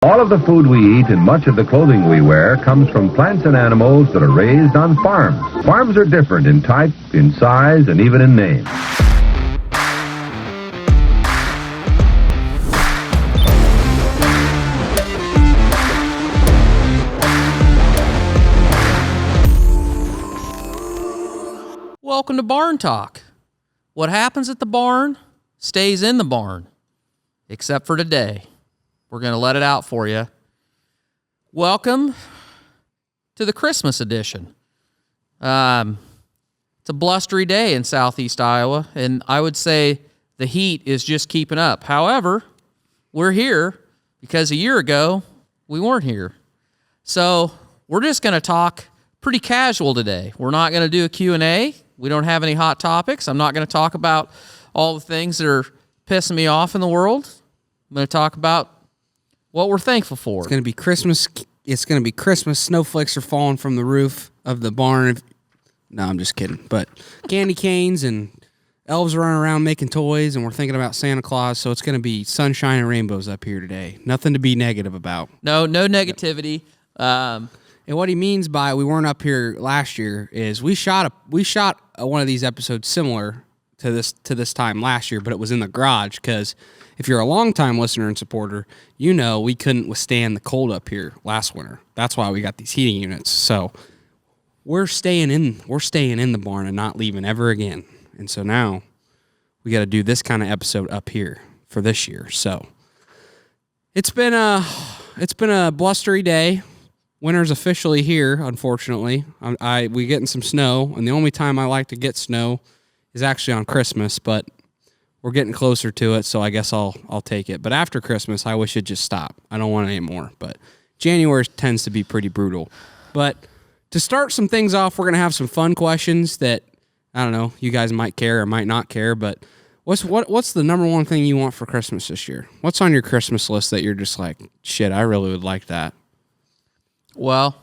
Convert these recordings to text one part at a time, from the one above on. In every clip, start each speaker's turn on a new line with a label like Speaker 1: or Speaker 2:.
Speaker 1: All of the food we eat and much of the clothing we wear comes from plants and animals that are raised on farms. Farms are different in type, in size, and even in name.
Speaker 2: Welcome to Barn Talk. What happens at the barn stays in the barn, except for today. We're going to let it out for you. Welcome to the Christmas edition. It's a blustery day in southeast Iowa, and I would say the heat is just keeping up. However, we're here because a year ago, we weren't here. So we're just going to talk pretty casual today. We're not going to do a Q&A. We don't have any hot topics. I'm not going to talk about all the things that are pissing me off in the world. I'm going to talk about what we're thankful for.
Speaker 3: It's going to be Christmas. It's going to be Christmas. Snowflakes are falling from the roof of the barn. No, I'm just kidding. But candy canes and elves running around making toys, and we're thinking about Santa Claus. So it's going to be sunshine and rainbows up here today. Nothing to be negative about.
Speaker 2: No negativity.
Speaker 3: And what he means by we weren't up here last year is we shot one of these episodes similar to this time last year, but it was in the garage because if you're a longtime listener and supporter, you know we couldn't withstand the cold up here last winter. That's why we got these heating units. So we're staying in the barn and not leaving ever again. And so now we got to do this kind of episode up here for this year. So it's been a blustery day. Winter's officially here, unfortunately. We getting some snow, and the only time I like to get snow is actually on Christmas, but we're getting closer to it, so I guess I'll take it. But after Christmas, I wish it'd just stop. I don't want it anymore. But January tends to be pretty brutal. But to start some things off, we're going to have some fun questions that, I don't know, you guys might care or might not care, but what's the number one thing you want for Christmas this year? What's on your Christmas list that you're just like, shit, I really would like that?
Speaker 2: Well,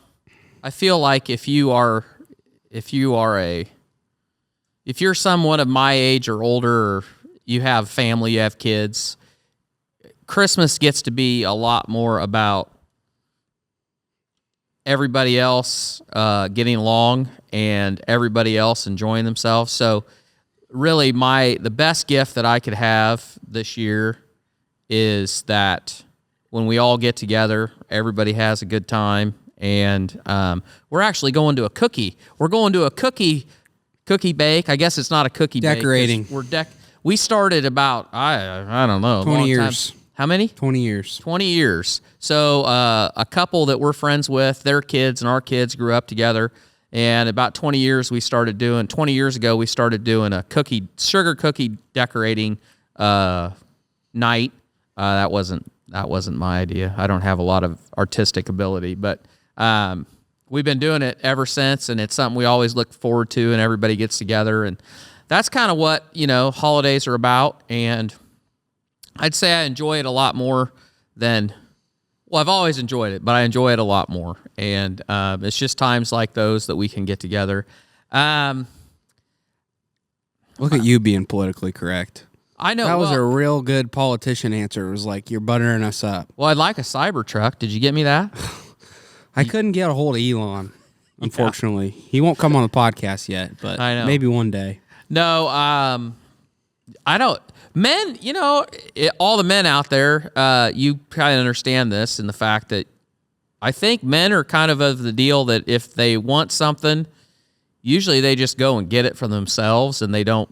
Speaker 2: I feel like if you're someone of my age or older, or you have family, you have kids, Christmas gets to be a lot more about everybody else getting along and everybody else enjoying themselves. So really the best gift that I could have this year is that when we all get together, everybody has a good time, and we're actually going to a cookie. We're going to a cookie bake. I guess it's not a cookie
Speaker 3: decorating.
Speaker 2: Bake. We started about I don't know,
Speaker 3: 20 years.
Speaker 2: Time. How many?
Speaker 3: 20 years.
Speaker 2: 20 years. So a couple that we're friends with, their kids and our kids grew up together, and about 20 years ago we started doing a sugar cookie decorating night. That wasn't my idea. I don't have a lot of artistic ability, but we've been doing it ever since, and it's something we always look forward to, and everybody gets together, and that's kind of what, holidays are about. And I'd say I enjoy it a lot more I've always enjoyed it, but I enjoy it a lot more. And it's just times like those that we can get together.
Speaker 3: Look at you being politically correct.
Speaker 2: I know.
Speaker 3: That was a real good politician answer. It was like, you're buttering us up.
Speaker 2: Well, I'd like a Cybertruck. Did you get me that?
Speaker 3: I couldn't get a hold of Elon, unfortunately. Yeah. He won't come on the podcast yet, but maybe one day.
Speaker 2: No, I don't. Men, all the men out there, you kind of understand this, and the fact that I think men are kind of the deal that if they want something, usually they just go and get it for themselves, and they don't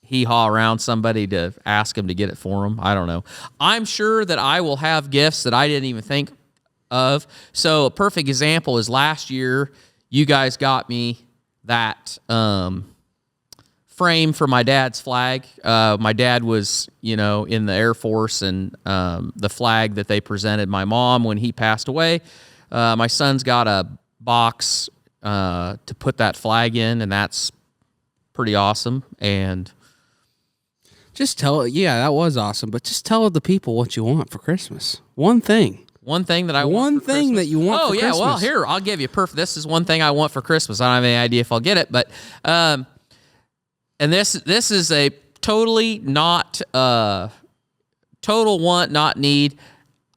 Speaker 2: hee-haw around somebody to ask them to get it for them. I don't know. I'm sure that I will have gifts that I didn't even think of. So a perfect example is last year, you guys got me that frame for my dad's flag. My dad was, in the Air Force, and the flag that they presented my mom when he passed away, my son's got a box to put that flag in, and that's pretty awesome. And
Speaker 3: that was awesome, but just tell the people what you want for Christmas. One thing that I want for Christmas. That you want for Christmas.
Speaker 2: Well, here, I'll give you this is one thing I want for Christmas. I don't have any idea if I'll get it, but and this is a totally not Total want, not need.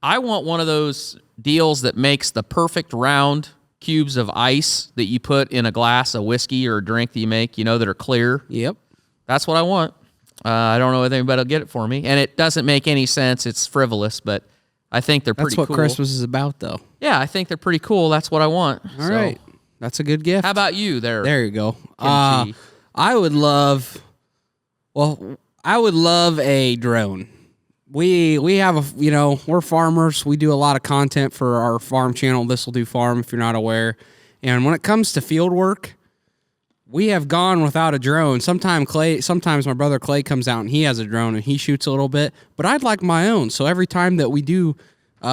Speaker 2: I want one of those deals that makes the perfect round cubes of ice that you put in a glass of whiskey or a drink that you make, that are clear.
Speaker 3: Yep.
Speaker 2: That's what I want. I don't know if anybody will get it for me. And it doesn't make any sense. It's frivolous, but I think they're pretty cool.
Speaker 3: That's what Christmas is about, though.
Speaker 2: Yeah, I think they're pretty cool. That's what I want.
Speaker 3: All right. That's a good gift.
Speaker 2: How about you there?
Speaker 3: There you go.
Speaker 2: Kimchi?
Speaker 3: I would love a drone. We have we're farmers. We do a lot of content for our farm channel. This will do farm if you're not aware. And when it comes to field work, we have gone without a drone. Sometimes my brother Clay comes out and he has a drone and he shoots a little bit, but I'd like my own. So every time that we do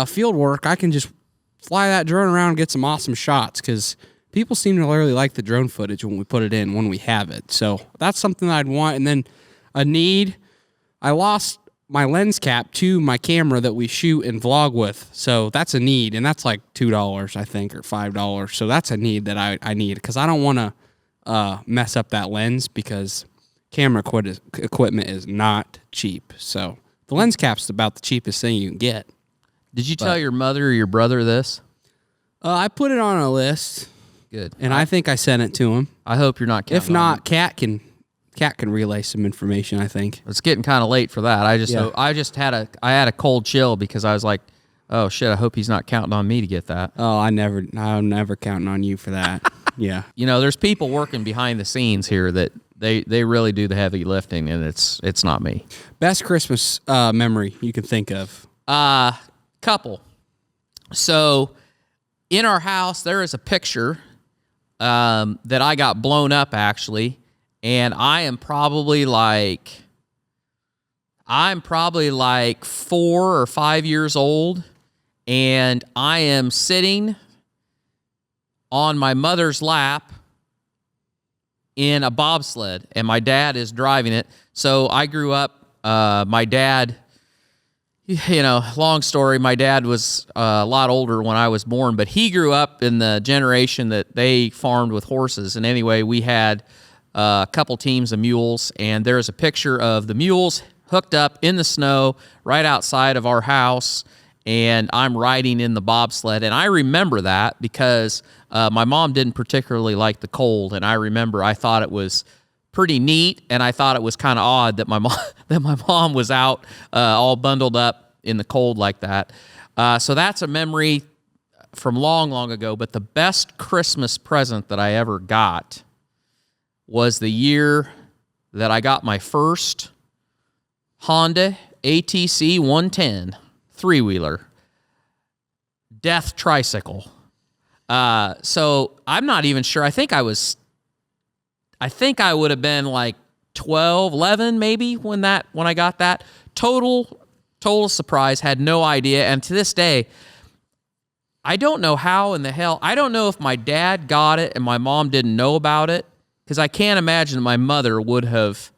Speaker 3: field work, I can just fly that drone around and get some awesome shots because people seem to really like the drone footage when we put it in, when we have it. So that's something that I'd want. And then a need, I lost my lens cap to my camera that we shoot and vlog with. So that's a need, and that's like $2, I think, or $5. So that's a need that I need because I don't want to mess up that lens because camera equipment is not cheap. So the lens cap's about the cheapest thing you can get.
Speaker 2: Did you tell your mother or your brother this?
Speaker 3: I put it on a list.
Speaker 2: Good.
Speaker 3: And I think I sent it to him.
Speaker 2: I hope you're not counting
Speaker 3: If not, Kat can relay some information, I think.
Speaker 2: It's getting kind of late for that. I had a cold chill because I was like, oh shit, I hope he's not counting on me to get that.
Speaker 3: Oh, I'm never counting on you for that. Yeah.
Speaker 2: There's people working behind the scenes here that they really do the heavy lifting, and it's not me.
Speaker 3: Best Christmas memory you can think of?
Speaker 2: Couple. So in our house, there is a picture that I got blown up actually. And I'm probably like 4 or 5 years old, and I am sitting on my mother's lap in a bobsled, and my dad is driving it. So I grew up, my dad, long story, my dad was a lot older when I was born, but he grew up in the generation that they farmed with horses. And anyway, we had a couple teams of mules, and there's a picture of the mules hooked up in the snow right outside of our house, and I'm riding in the bobsled. And I remember that because my mom didn't particularly like the cold, and I remember I thought it was pretty neat, and I thought it was kind of odd that my mom was out all bundled up in the cold like that. So that's a memory from long, long ago. But the best Christmas present that I ever got was the year that I got my first Honda ATC 110 three-wheeler death tricycle. So I'm not even sure. I think I would have been like 12, 11 maybe when I got that. Total surprise, had no idea. And to this day, I don't know how in the hell, I don't know if my dad got it and my mom didn't know about it. Because I can't imagine my mother would have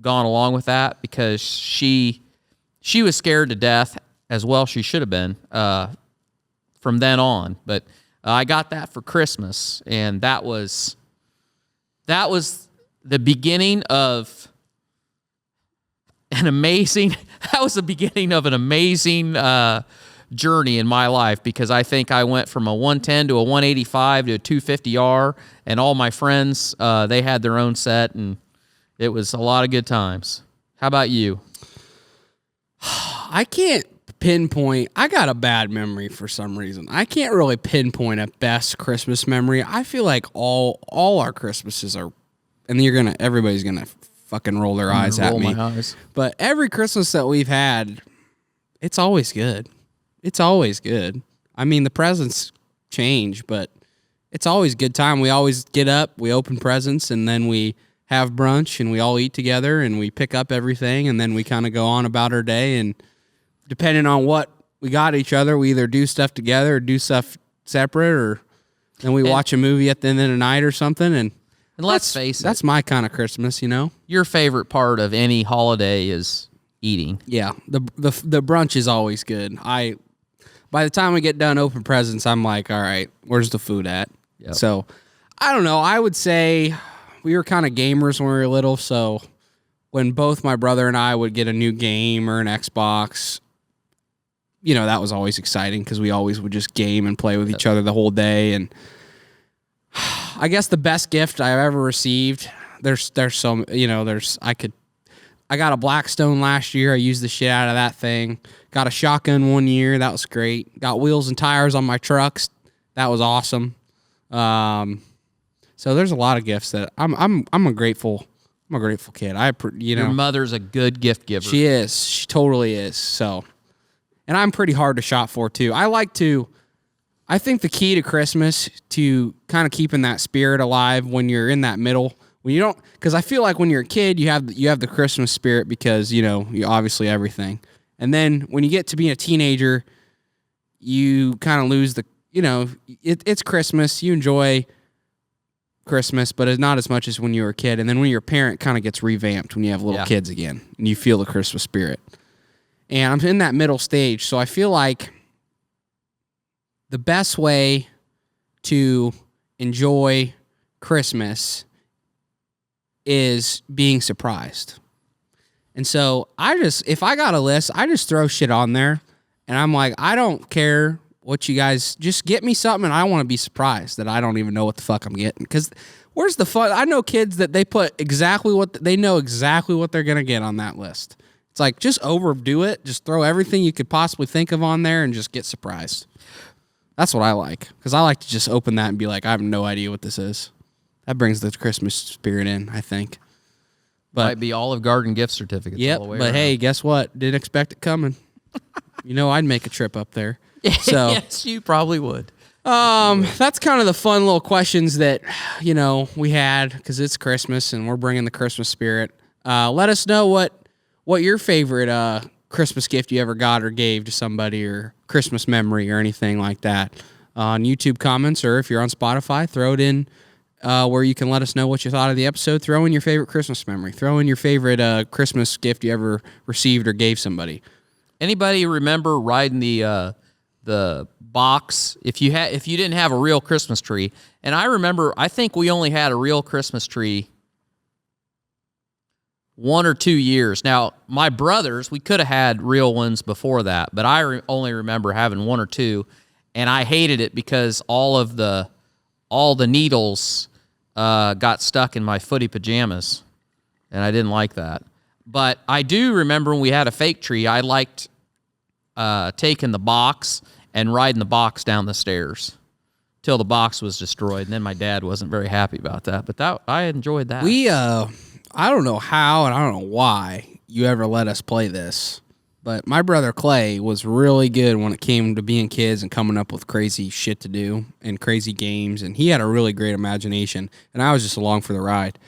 Speaker 2: gone along with that because she was scared to death, as well she should have been from then on. But I got that for Christmas, and that was the beginning of an amazing journey in my life, because I think I went from a 110 to a 185 to a 250R, and all my friends, they had their own set, and it was a lot of good times. How about you?
Speaker 3: I can't pinpoint. I got a bad memory for some reason. I can't really pinpoint a best Christmas memory. I feel like all our Christmases are, and everybody's gonna fucking roll their eyes at me. But every Christmas that we've had, it's always good. It's always good. I mean, the presents change, but it's always a good time. We always get up, we open presents, and then we have brunch, and we all eat together, and we pick up everything, and then we kind of go on about our day. And depending on what we got each other, we either do stuff together or do stuff separate, or then we watch a movie at the end of the night or something. And
Speaker 2: let's face it,
Speaker 3: that's my kind of Christmas,
Speaker 2: Your favorite part of any holiday is eating.
Speaker 3: Yeah, the brunch is always good. By the time we get done open presents, I'm like, all right, where's the food at?
Speaker 2: Yep.
Speaker 3: So, I don't know. I would say we were kind of gamers when we were little, so when both my brother and I would get a new game or an Xbox, you know, that was always exciting because we always would just game and play with each other the whole day. And I guess the best gift I've ever received, there's some, you know, I got a Blackstone last year. I used the shit out of that thing. Got a shotgun one year. That was great. Got wheels and tires on my trucks. That was awesome. So there's a lot of gifts that I'm a grateful kid.
Speaker 2: Your mother's a good gift giver.
Speaker 3: She is. She totally is. So, and I'm pretty hard to shop for too. I think the key to Christmas to kind of keeping that spirit alive when you're in that middle, when you don't, because I feel like when you're a kid, you have the Christmas spirit because, you know, you obviously everything. And then when you get to being a teenager, you kind of lose the, you know, it's Christmas. You enjoy Christmas, but it's not as much as when you were a kid. And then when you're a parent, kind of gets revamped when you have little kids again and you feel the Christmas spirit. And I'm in that middle stage. So I feel like the best way to enjoy Christmas is being surprised. And so if I got a list, I just throw shit on there and I'm like, I don't care what you guys, just get me something and I want to be surprised that I don't even know what the fuck I'm getting. Because where's the fun? I know kids that they put they know exactly what they're going to get on that list. It's like, just overdo it. Just throw everything you could possibly think of on there and just get surprised. That's what I like. Because I like to just open that and be like, I have no idea what this is. That brings the Christmas spirit in, I think. But
Speaker 2: might be Olive Garden gift certificates.
Speaker 3: Yep,
Speaker 2: all the way
Speaker 3: but
Speaker 2: around.
Speaker 3: hey, guess what? Didn't expect it coming. You know, I'd make a trip up there. So
Speaker 2: yes, you probably would.
Speaker 3: That's kind of the fun little questions that, you know, we had because it's Christmas and we're bringing the Christmas spirit. Let us know what your favorite Christmas gift you ever got or gave to somebody or Christmas memory or anything like that on YouTube comments, or if you're on Spotify, throw it in where you can let us know what you thought of the episode. Throw in your favorite Christmas memory. Throw in your favorite Christmas gift you ever received or gave somebody.
Speaker 2: Anybody remember riding the box if you didn't have a real Christmas tree? And I think we only had a real Christmas tree 1 or 2 years. Now, my brothers, we could have had real ones before that, but I only remember having 1 or 2, and I hated it because all the needles got stuck in my footy pajamas, and I didn't like that. But I do remember when we had a fake tree, I liked taking the box and riding the box down the stairs till the box was destroyed, and then my dad wasn't very happy about that. But I enjoyed that.
Speaker 3: I don't know how and I don't know why you ever let us play this, but my brother Clay was really good when it came to being kids and coming up with crazy shit to do and crazy games, and he had a really great imagination, and I was just along for the ride.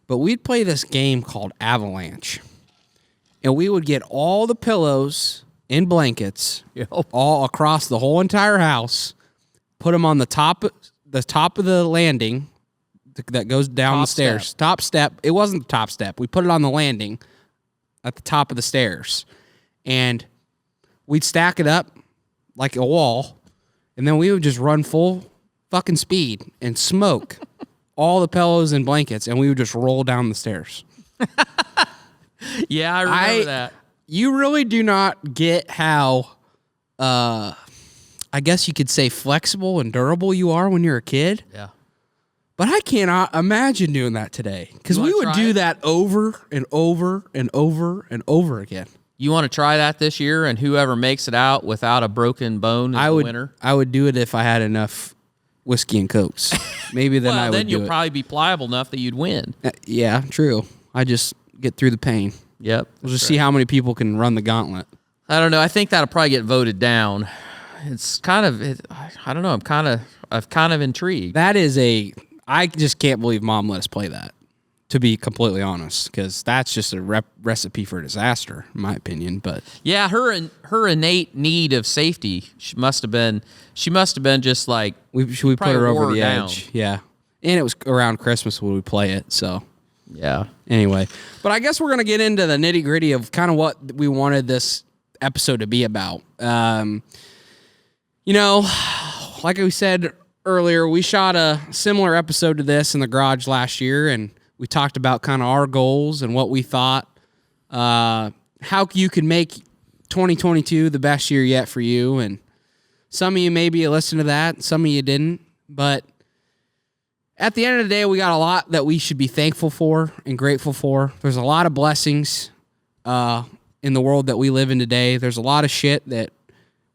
Speaker 3: But we'd play this game called Avalanche, and we would get all the pillows and blankets all across the whole entire house, put them on the top of the landing that goes down the stairs. Top step. It wasn't the top step. We put it on the landing at the top of the stairs, and we'd stack it up like a wall, and then we would just run full fucking speed and smoke all the pillows and blankets, and we would just roll down the stairs.
Speaker 2: Yeah, I remember that.
Speaker 3: You really do not get how, I guess you could say, flexible and durable you are when you're a kid.
Speaker 2: Yeah.
Speaker 3: But I cannot imagine doing that today because we would do that over and over and over and over again.
Speaker 2: You want to try that this year, and whoever makes it out without a broken bone is the winner?
Speaker 3: I would do it if I had enough whiskey and cokes. Maybe then I would do it.
Speaker 2: Then you'll probably be pliable enough that you'd win.
Speaker 3: Yeah, true. I just get through the pain.
Speaker 2: Yep.
Speaker 3: We'll just see how many people can run the gauntlet.
Speaker 2: I don't know. I think that'll probably get voted down. It's kind of, I don't know. I'm kind of intrigued.
Speaker 3: That is I just can't believe Mom let us play that, to be completely honest, because that's just a recipe for disaster, in my opinion. But
Speaker 2: yeah, her innate need of safety, she must have been just like
Speaker 3: we put her over the edge. Yeah, and it was around Christmas when we play it, so
Speaker 2: yeah.
Speaker 3: Anyway, but I guess we're gonna get into the nitty gritty of kind of what we wanted this episode to be about. You know, like we said earlier, we shot a similar episode to this in the garage last year, and We talked about kind of our goals and what we thought, how you could make 2022 the best year yet for you. And some of you maybe listened to that, some of you didn't. But at the end of the day, we got a lot that we should be thankful for and grateful for. There's a lot of blessings in the world that we live in today. There's a lot of shit that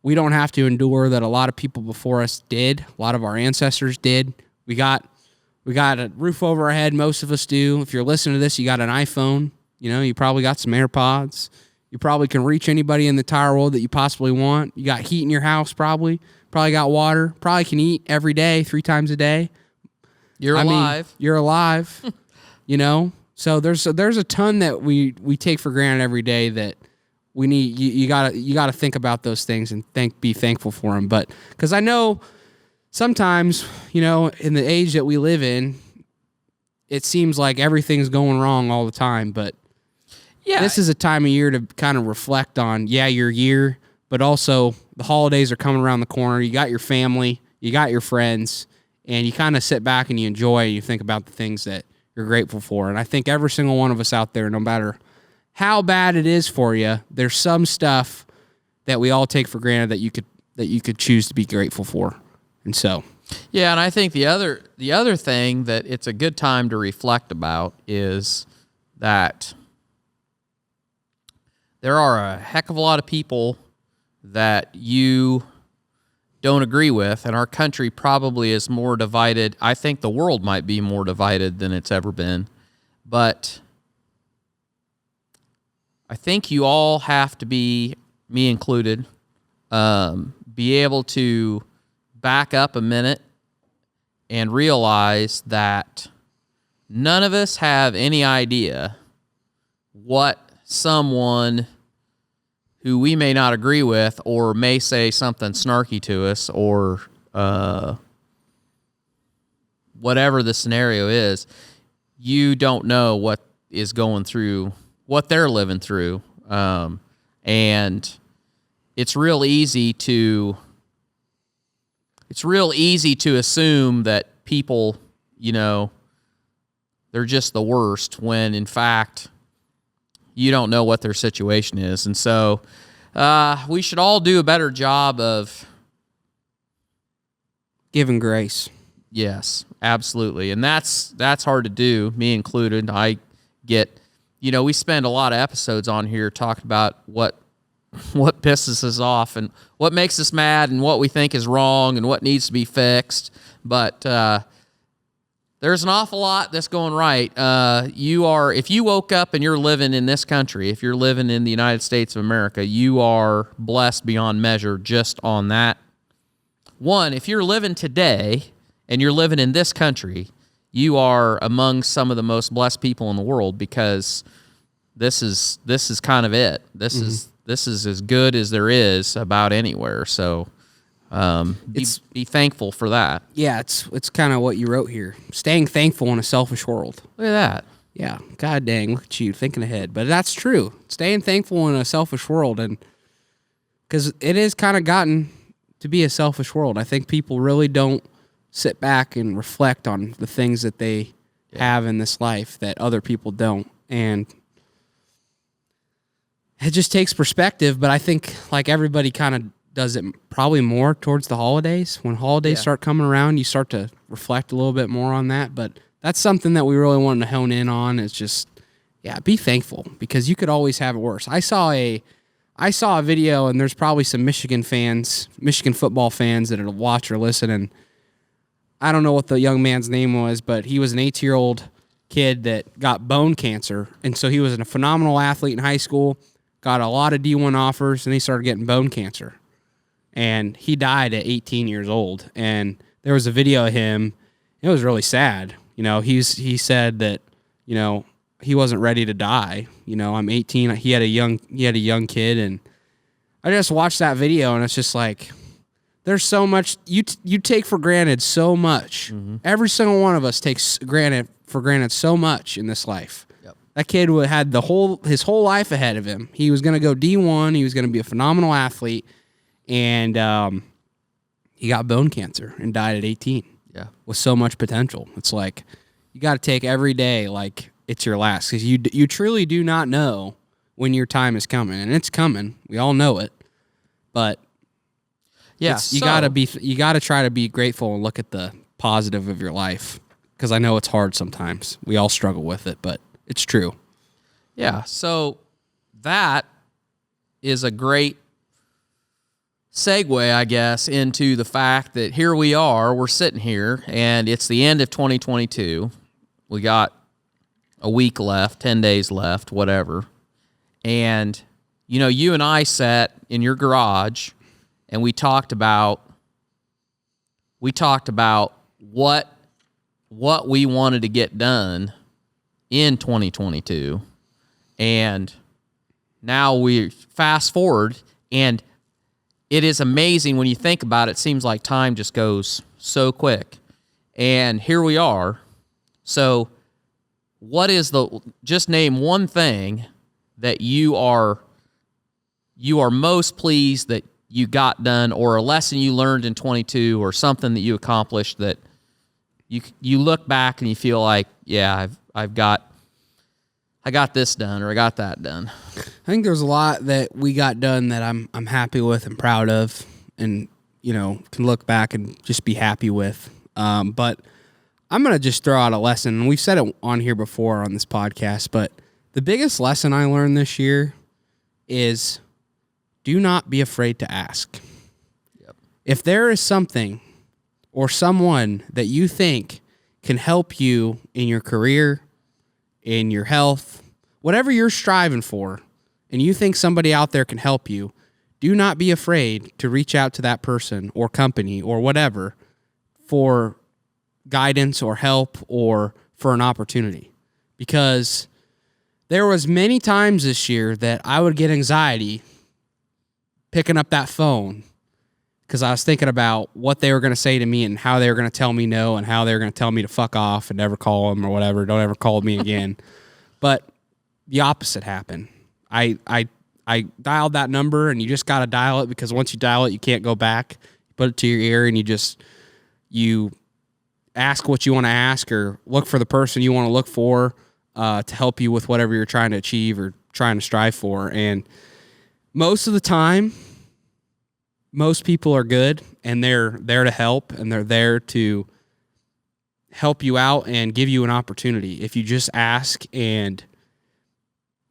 Speaker 3: we don't have to endure that a lot of people before us did. A lot of our ancestors did. We got a roof over our head. Most of us do. If you're listening to this, you got an iPhone. You know, you probably got some AirPods. You probably can reach anybody in the entire world that you possibly want. You got heat in your house, probably. Probably got water. Probably can eat every day, 3 times a day.
Speaker 2: You're alive.
Speaker 3: You're alive. You know? So there's a ton that we take for granted every day that we need. You gotta think about those things and be thankful for them. But because I know sometimes, you know, in the age that we live in, it seems like everything's going wrong all the time. But yeah, this is a time of year to kind of reflect on, your year, but also the holidays are coming around the corner. You got your family, you got your friends, and you kind of sit back and you enjoy and you think about the things that you're grateful for. And I think every single one of us out there, no matter how bad it is for you, there's some stuff that we all take for granted that you could choose to be grateful for. And so,
Speaker 2: yeah, and I think the other thing that it's a good time to reflect about is that there are a heck of a lot of people that you don't agree with, and our country probably is more divided. I think the world might be more divided than it's ever been, but I think you all have to be, me included, be able to back up a minute and realize that none of us have any idea what someone who we may not agree with or may say something snarky to us or whatever the scenario is, you don't know what is going through, what they're living through. And it's real easy to assume that people, you know, they're just the worst when in fact you don't know what their situation is. And so we should all do a better job of
Speaker 3: giving grace.
Speaker 2: Yes, absolutely. And that's hard to do, me included. I get, you know, we spend a lot of episodes on here talking about what pisses us off and what makes us mad and what we think is wrong and what needs to be fixed. But there's an awful lot that's going right. If you woke up and you're living in this country, if you're living in the United States of America, you are blessed beyond measure just on that. One, if you're living today and you're living in this country, you are among some of the most blessed people in the world, because this is kind of it. This is as good as there is about anywhere. So be thankful for that.
Speaker 3: Yeah, it's kind of what you wrote here. Staying thankful in a selfish world.
Speaker 2: Look at that.
Speaker 3: Yeah, god dang, look at you thinking ahead. But that's true. Staying thankful in a selfish world, and because it is kind of gotten to be a selfish world. I think people really don't sit back and reflect on the things that they have in this life that other people don't. And it just takes perspective, but I think like everybody kind of does it probably more towards the holidays. When holidays start coming around, you start to reflect a little bit more on that. But that's something that we really wanted to hone in on, is just, be thankful, because you could always have it worse. I saw a video, and there's probably some Michigan football fans that'll watch or listen, and I don't know what the young man's name was, but he was an 18-year-old kid that got bone cancer. And so he was a phenomenal athlete in high school, got a lot of D1 offers, and he started getting bone cancer. And he died at 18 years old. And there was a video of him. It was really sad. You know, he said that, you know, he wasn't ready to die. You know, I'm 18. He had a young kid, and I just watched that video, and it's just like, there's so much you take for granted so much. Mm-hmm. Every single one of us takes for granted so much in this life. Yep. That kid had his whole life ahead of him. He was going to go D1. He was going to be a phenomenal athlete, and he got bone cancer and died at 18. Yeah, with so much potential. It's like, you got to take every day like it's your last, because you truly do not know when your time is coming, and it's coming. We all know it, but
Speaker 2: Yeah,
Speaker 3: you gotta try to be grateful and look at the positive of your life, because I know it's hard sometimes. We all struggle with it, but it's true.
Speaker 2: Yeah, so that is a great segue, I guess, into the fact that here we are, we're sitting here, and it's the end of 2022. We got a week left, 10 days left, whatever. And, you know, you and I sat in your garage, and we talked about what we wanted to get done in 2022. And now we fast forward, and it is amazing when you think about it. It seems like time just goes so quick. And here we are. So just name one thing that you are most pleased that you got done, or a lesson you learned in 22, or something that you accomplished that you look back and you feel like, yeah, I got this done, or I got that done.
Speaker 3: I think there's a lot that we got done that I'm happy with and proud of, and can look back and just be happy with. But I'm gonna just throw out a lesson, and we've said it on here before on this podcast. But the biggest lesson I learned this year is do not be afraid to ask.
Speaker 2: Yep.
Speaker 3: If there is something or someone that you think can help you in your career, in your health, whatever you're striving for, and you think somebody out there can help you, do not be afraid to reach out to that person or company or whatever for guidance or help or for an opportunity. Because there was many times this year that I would get anxiety picking up that phone, because I was thinking about what they were going to say to me and how they were going to tell me no, and how they were going to tell me to fuck off and never call them or whatever. Don't ever call me again. But the opposite happened. I dialed that number, and you just got to dial it, because once you dial it, you can't go back. You put it to your ear, and you ask what you want to ask, or look for the person you want to look for to help you with whatever you're trying to achieve or trying to strive for. And most of the time, most people are good, and they're there to help, and they're there to help you out and give you an opportunity if you just ask and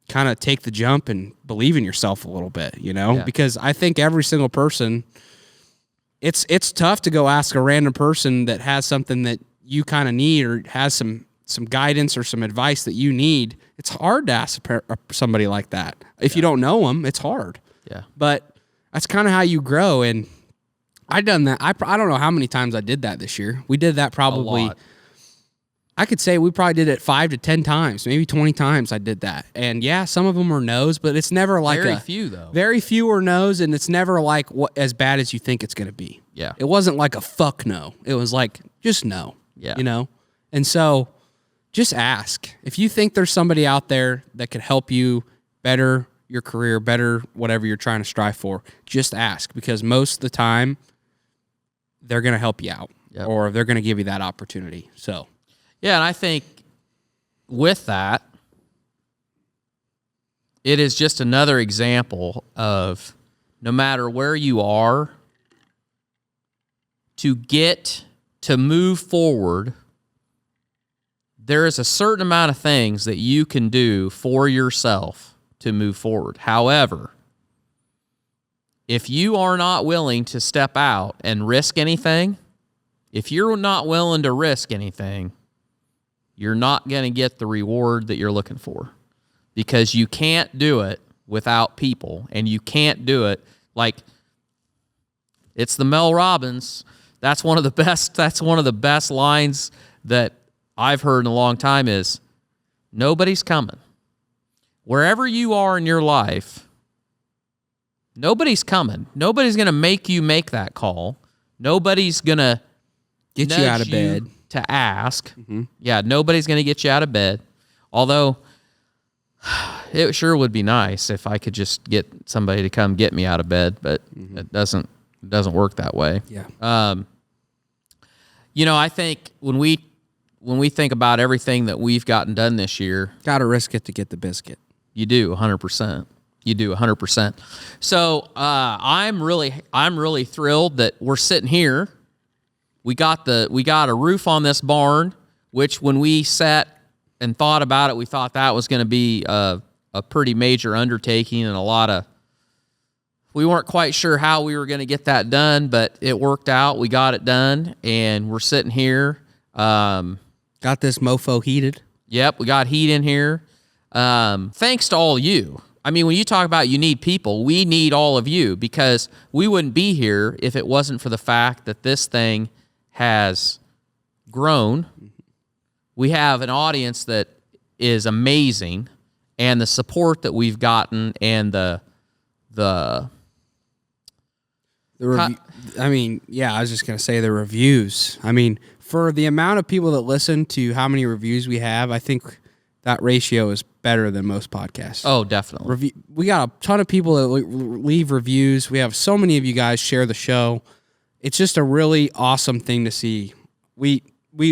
Speaker 3: kind of take the jump and believe in yourself a little bit,
Speaker 2: Yeah.
Speaker 3: Because I think every single person, it's tough to go ask a random person that has something that you kind of need, or has some guidance or some advice that you need. It's hard to ask somebody like that. If you don't know them, it's hard.
Speaker 2: Yeah.
Speaker 3: But that's kind of how you grow. And I done that. I don't know how many times I did that this year. We did that probably.
Speaker 2: A lot.
Speaker 3: I could say we probably did it 5 to 10 times, maybe 20 times I did that. And yeah, some of them were no's, but it's never like
Speaker 2: Very few, though.
Speaker 3: Very few are no's, and it's never like as bad as you think it's going to be.
Speaker 2: Yeah.
Speaker 3: It wasn't like a fuck no. It was like, just no.
Speaker 2: Yeah.
Speaker 3: And so just ask. If you think there's somebody out there that could help you better your career, better whatever you're trying to strive for, just ask, because most of the time they're going to help you out.
Speaker 2: Yep.
Speaker 3: Or they're going to give you that opportunity. So,
Speaker 2: yeah, and I think with that, it is just another example of no matter where you are, to move forward, there is a certain amount of things that you can do for yourself to move forward. However, if you are not willing to step out and risk anything, if you're not willing to risk anything, you're not going to get the reward that you're looking for, because you can't do it without people, and you can't do it like it's the Mel Robbins. That's one of the best lines that I've heard in a long time is, nobody's coming. Wherever you are in your life, nobody's coming. Nobody's going to make you make that call. Nobody's going to
Speaker 3: get you out of bed
Speaker 2: to ask. Mm-hmm. Yeah, nobody's going to get you out of bed. Although it sure would be nice if I could just get somebody to come get me out of bed, but it doesn't work that way.
Speaker 3: Yeah.
Speaker 2: I think when when we think about everything that we've gotten done this year,
Speaker 3: Gotta risk it to get the biscuit.
Speaker 2: you do 100%. You do 100%. So I'm really thrilled that we're sitting here. We got a roof on this barn, which when we sat and thought about it, we thought that was going to be a pretty major undertaking and we weren't quite sure how we were going to get that done, but it worked out. We got it done, and we're sitting here.
Speaker 3: Got this mofo heated.
Speaker 2: Yep, we got heat in here. Thanks to all you. I mean, when you talk about you need people, we need all of you because we wouldn't be here if it wasn't for the fact that this thing has grown. We have an audience that is amazing, and the support that we've gotten and the
Speaker 3: review. I mean, yeah, I was just gonna say the reviews. I mean, for the amount of people that listen to how many reviews we have, I think that ratio is better than most podcasts.
Speaker 2: Oh, definitely.
Speaker 3: We got a ton of people that leave reviews. We have so many of you guys share the show. It's just a really awesome thing to see. We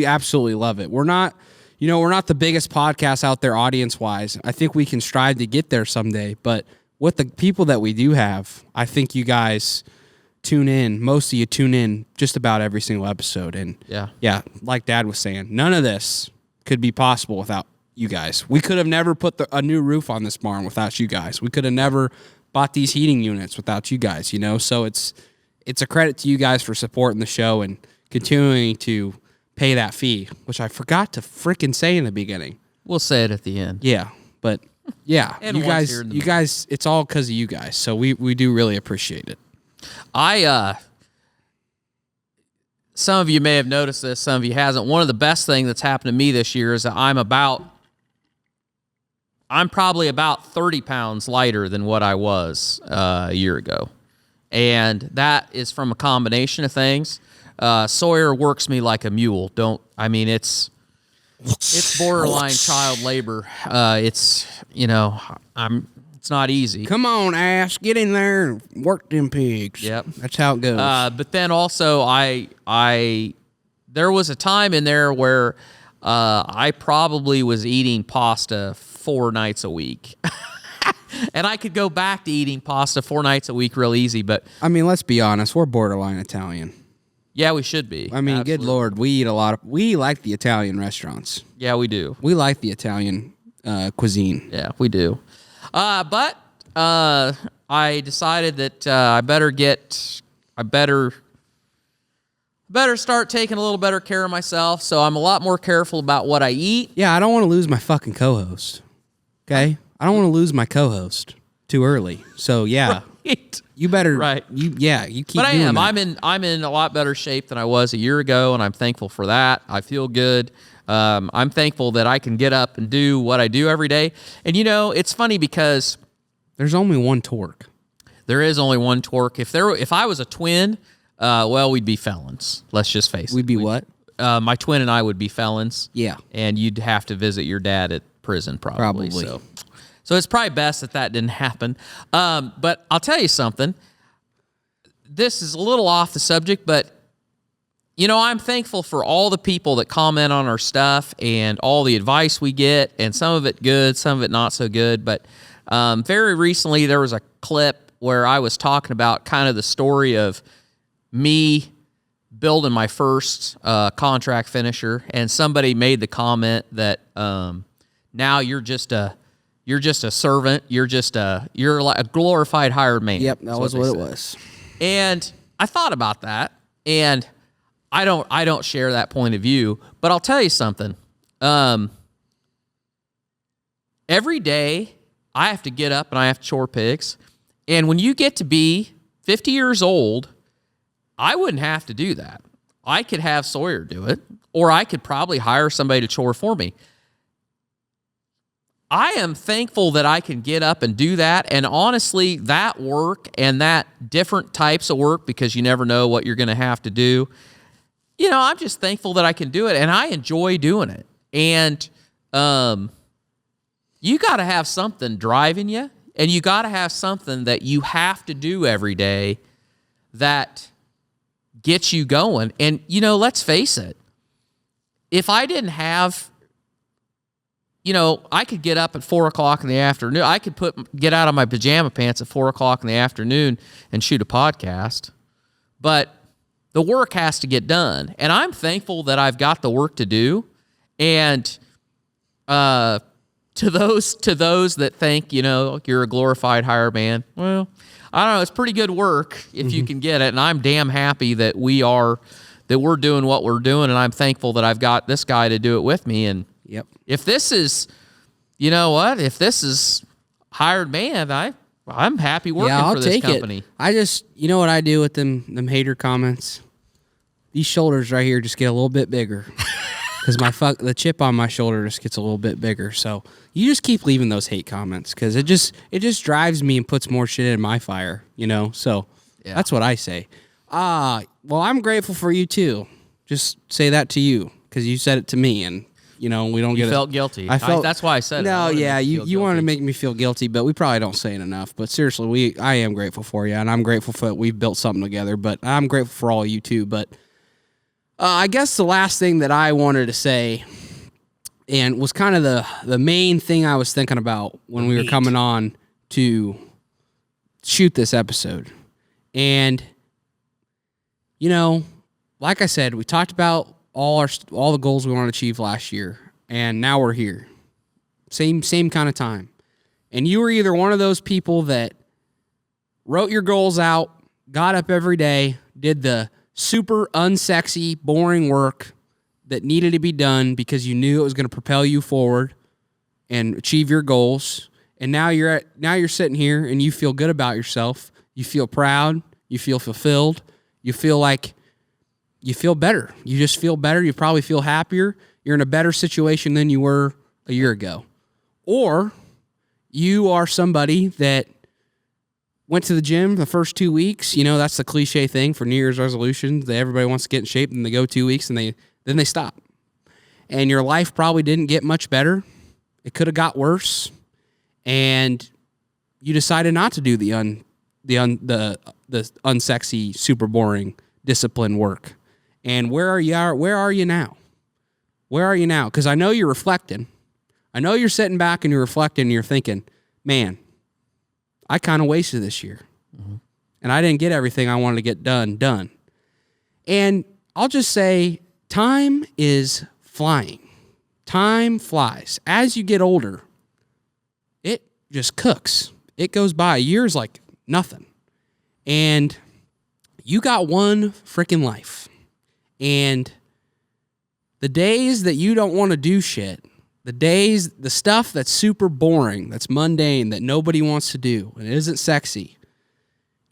Speaker 3: absolutely love it. We're not the biggest podcast out there audience wise. I think we can strive to get there someday, but with the people that we do have, I think you guys tune in. Most of you tune in just about every single episode. And yeah, like Dad was saying, none of this could be possible without you guys. We could have never put a new roof on this barn without you guys. We could have never bought these heating units without you guys, So it's a credit to you guys for supporting the show and continuing to pay that fee, which I forgot to freaking say in the beginning.
Speaker 2: We'll say it at the end.
Speaker 3: Yeah, but yeah,
Speaker 2: And
Speaker 3: you guys, it's all because of you guys. So we do really appreciate it.
Speaker 2: Some of you may have noticed this, some of you hasn't. One of the best things that's happened to me this year is that I'm probably about 30 pounds lighter than what I was a year ago. And that is from a combination of things. Sawyer works me like a mule. It's borderline child labor. It's not easy.
Speaker 3: Come on, ass, get in there and work them pigs.
Speaker 2: Yep.
Speaker 3: That's how it goes.
Speaker 2: But then also there was a time in there where I probably was eating pasta 4 nights a week. And I could go back to eating pasta 4 nights a week real easy, but...
Speaker 3: I mean, let's be honest. We're borderline Italian.
Speaker 2: Yeah, we should be.
Speaker 3: I mean,
Speaker 2: Absolutely.
Speaker 3: Good Lord, we eat a lot of... We like the Italian restaurants.
Speaker 2: Yeah, we do.
Speaker 3: We like the Italian cuisine.
Speaker 2: Yeah, we do. But I decided that I better start taking a little better care of myself, so I'm a lot more careful about what I eat.
Speaker 3: Yeah, I don't want to lose my fucking co-host. Okay? I don't want to lose my co-host too early. So, yeah.
Speaker 2: Right.
Speaker 3: You better...
Speaker 2: Right.
Speaker 3: You keep
Speaker 2: But I
Speaker 3: doing
Speaker 2: am.
Speaker 3: that.
Speaker 2: I'm in a lot better shape than I was a year ago, and I'm thankful for that. I feel good. I'm thankful that I can get up and do what I do every day. And, it's funny because...
Speaker 3: There's only one torque.
Speaker 2: There is only one torque. If I was a twin, we'd be felons. Let's just face it.
Speaker 3: We'd be what?
Speaker 2: My twin and I would be felons.
Speaker 3: Yeah.
Speaker 2: And you'd have to visit your dad at prison probably. So it's probably best that didn't happen. But I'll tell you something. This is a little off the subject, but, I'm thankful for all the people that comment on our stuff and all the advice we get, and some of it good, some of it not so good. But very recently there was a clip where I was talking about kind of the story of me building my first contract finisher, and somebody made the comment that now you're just a servant. You're like a glorified hired man.
Speaker 3: Yep, that was what it was.
Speaker 2: And I thought about that, and I don't share that point of view. But I'll tell you something. Every day I have to get up and I have to chore pigs. And when you get to be 50 years old, I wouldn't have to do that. I could have Sawyer do it, or I could probably hire somebody to chore for me. I am thankful that I can get up and do that. And honestly, that work and that different types of work, because you never know what you're going to have to do, I'm just thankful that I can do it, and I enjoy doing it. And you got to have something driving you, and you got to have something that you have to do every day that gets you going. And, let's face it, if I didn't have, I could get up at 4 o'clock in the afternoon. I could get out of my pajama pants at 4 o'clock in the afternoon and shoot a podcast. But the work has to get done. And I'm thankful that I've got the work to do. And to those that think, you're a glorified hired man, well, I don't know. It's pretty good work if you can get it. And I'm damn happy that we're doing what we're doing. And I'm thankful that I've got this guy to do it with me. And if this is, if this is hired man, I'm happy working for this company.
Speaker 3: It. I just, what I do with them hater comments? These shoulders right here just get a little bit bigger. Because the chip on my shoulder just gets a little bit bigger. So you just keep leaving those hate comments because it just drives me and puts more shit in my fire, So that's what I say. Well, I'm grateful for you too. Just say that to you because you said it to me, and we don't get.
Speaker 2: You felt guilty. That's why I said it.
Speaker 3: No, yeah, you wanted to make me feel guilty, but we probably don't say it enough. But seriously, I am grateful for you, and I'm grateful for that we've built something together. But I'm grateful for all of you too. But I guess the last thing that I wanted to say, and was kind of the main thing I was thinking about when we were coming on to shoot this episode, and like I said, we talked about all the goals we want to achieve last year, and now we're here. Same kind of time. And you were either one of those people that wrote your goals out, got up every day, did the super unsexy, boring work that needed to be done because you knew it was going to propel you forward and achieve your goals. And now you're sitting here and you feel good about yourself. You feel proud. You feel fulfilled. You feel like you feel better. You just feel better. You probably feel happier. You're in a better situation than you were a year ago. Or you are somebody that went to the gym the first 2 weeks. That's the cliche thing for New Year's resolutions that everybody wants to get in shape, and they go 2 weeks and then they stop. And your life probably didn't get much better. It could have got worse. And you decided not to do the unsexy, super boring discipline work. And where are you now? Where are you now? Because I know you're reflecting. I know you're sitting back and you're reflecting and you're thinking, man, I kind of wasted this year. Mm-hmm. And I didn't get everything I wanted to get done. And I'll just say, time is flying. Time flies. As you get older, it just cooks. It goes by. Years like nothing. And you got one freaking life. And the days that you don't want to do shit, the stuff that's super boring, that's mundane, that nobody wants to do, and it isn't sexy,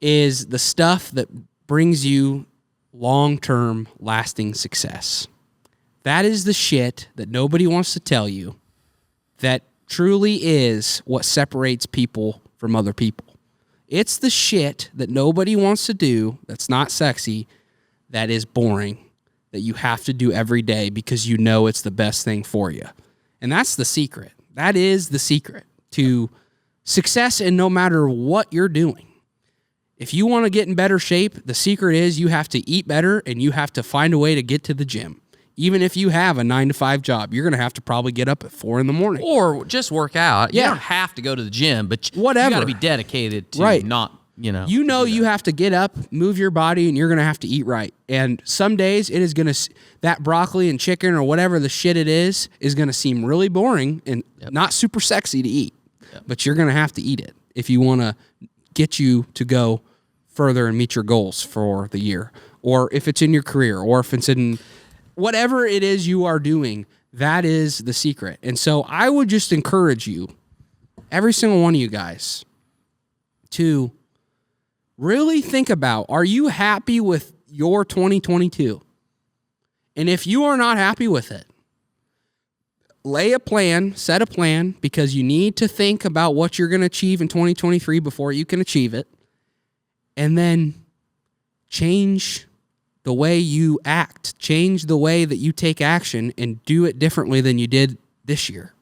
Speaker 3: is the stuff that brings you long-term, lasting success. That is the shit that nobody wants to tell you that truly is what separates people from other people. It's the shit that nobody wants to do that's not sexy, that is boring, that you have to do every day because you know it's the best thing for you. And that's the secret. That is the secret to success in no matter what you're doing. If you want to get in better shape, the secret is you have to eat better and you have to find a way to get to the gym. Even if you have a 9-to-5 job, you're going to have to probably get up at 4 a.m.
Speaker 2: Or just work out.
Speaker 3: Yeah.
Speaker 2: You don't have to go to the gym, but
Speaker 3: whatever.
Speaker 2: You got to be dedicated to not,
Speaker 3: you have to get up, move your body, and you're going to have to eat right. And some days it is going to, that broccoli and chicken or whatever the shit it is going to seem really boring and not super sexy to eat. Yep. But you're going to have to eat it if you want to get you to go further and meet your goals for the year. Or if it's in your career, or if it's in whatever it is you are doing, that is the secret. And so I would just encourage you, every single one of you guys, to really think about, are you happy with your 2022? And if you are not happy with it, lay a plan, set a plan, because you need to think about what you're going to achieve in 2023 before you can achieve it. And then change the way you act, change the way that you take action, and do it differently than you did this year.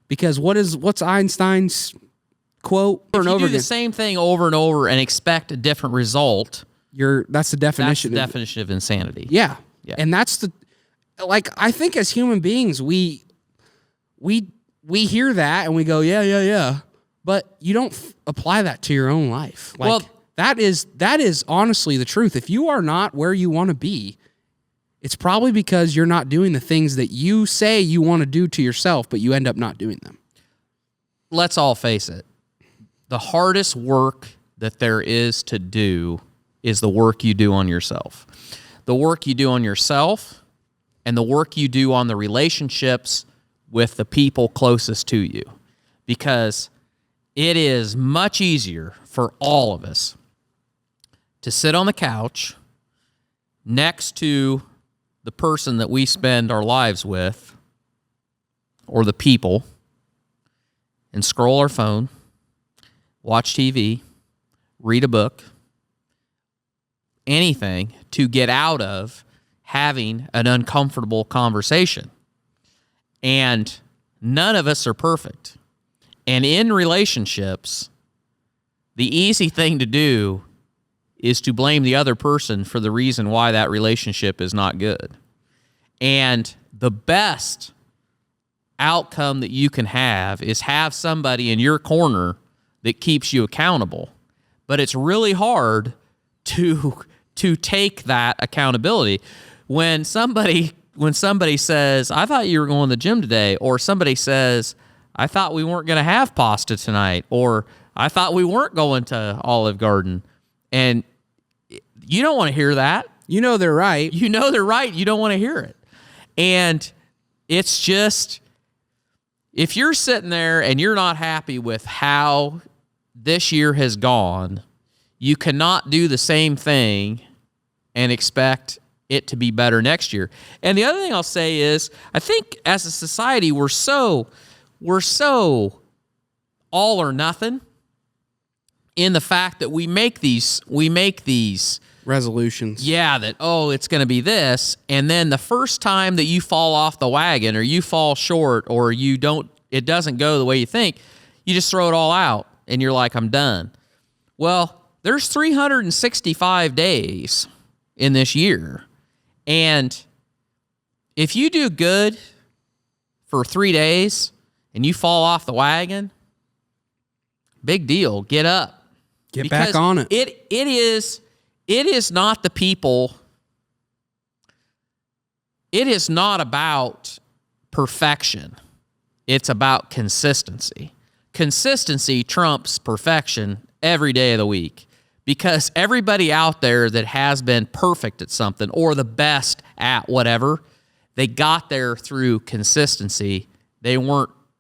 Speaker 3: Because what's Einstein's quote over and over again? If you do the
Speaker 2: same thing over and over and expect a different result,
Speaker 3: that's the definition.
Speaker 2: That's the definition of insanity.
Speaker 3: Yeah. And like, I think as human beings, we hear that and we go, yeah. But you don't apply that to your own life. Like,
Speaker 2: Well,
Speaker 3: that is honestly the truth. If you are not where you want to be, it's probably because you're not doing the things that you say you want to do to yourself, but you end up not doing them.
Speaker 2: let's all face it. The hardest work that there is to do is the work you do on yourself. The work you do on yourself and the work you do on the relationships with the people closest to you. Because it is much easier for all of us to sit on the couch next to the person that we spend our lives with or the people and scroll our phone, watch TV, read a book, anything to get out of having an uncomfortable conversation. And none of us are perfect. And in relationships, the easy thing to do is to blame the other person for the reason why that relationship is not good. And the best outcome that you can have is have somebody in your corner that keeps you accountable. But it's really hard to take that accountability. When somebody says, I thought you were going to the gym today, or somebody says, I thought we weren't going to have pasta tonight, or I thought we weren't going to Olive Garden, and you don't want to hear that.
Speaker 3: You know they're right.
Speaker 2: You know they're right. You don't want to hear it. And it's just, if you're sitting there and you're not happy with how this year has gone, you cannot do the same thing and expect it to be better next year. And the other thing I'll say is, I think as a society, we're so all or nothing in the fact that we make these
Speaker 3: Resolutions.
Speaker 2: yeah, that, oh, it's going to be this. And then the first time that you fall off the wagon or you fall short or it doesn't go the way you think, you just throw it all out and you're like, I'm done. Well, there's 365 days in this year. And if you do good for 3 days and you fall off the wagon, big deal. Get up.
Speaker 3: Get back on it.
Speaker 2: It is not the people. It is not about perfection. It's about consistency. Consistency trumps perfection every day of the week, because everybody out there that has been perfect at something or the best at whatever, they got there through consistency. They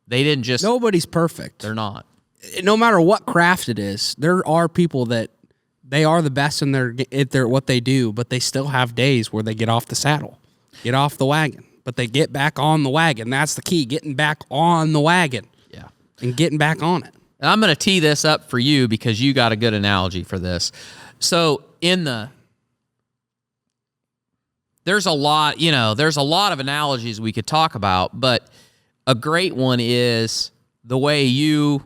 Speaker 2: didn't just...
Speaker 3: Nobody's perfect.
Speaker 2: They're not.
Speaker 3: No matter what craft it is, there are people that they are the best in their what they do, but they still have days where they get off the saddle, get off the wagon, but they get back on the wagon. That's the key, getting back on the wagon.
Speaker 2: Yeah.
Speaker 3: And getting back on it.
Speaker 2: And I'm going to tee this up for you because you got a good analogy for this. So there's a lot of analogies we could talk about, but a great one is the way you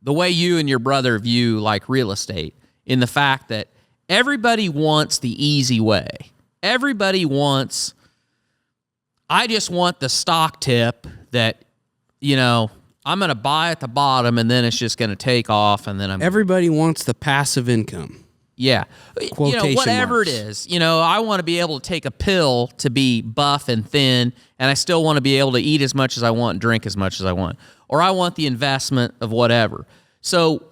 Speaker 2: and your brother view like real estate, in the fact that everybody wants the easy way. Everybody wants, I just want the stock tip that, I'm going to buy at the bottom and then it's just going to take off and then
Speaker 3: Everybody wants the passive income.
Speaker 2: Yeah.
Speaker 3: Quotation
Speaker 2: whatever
Speaker 3: marks.
Speaker 2: it is. I want to be able to take a pill to be buff and thin, and I still want to be able to eat as much as I want and drink as much as I want. Or I want the investment of whatever. So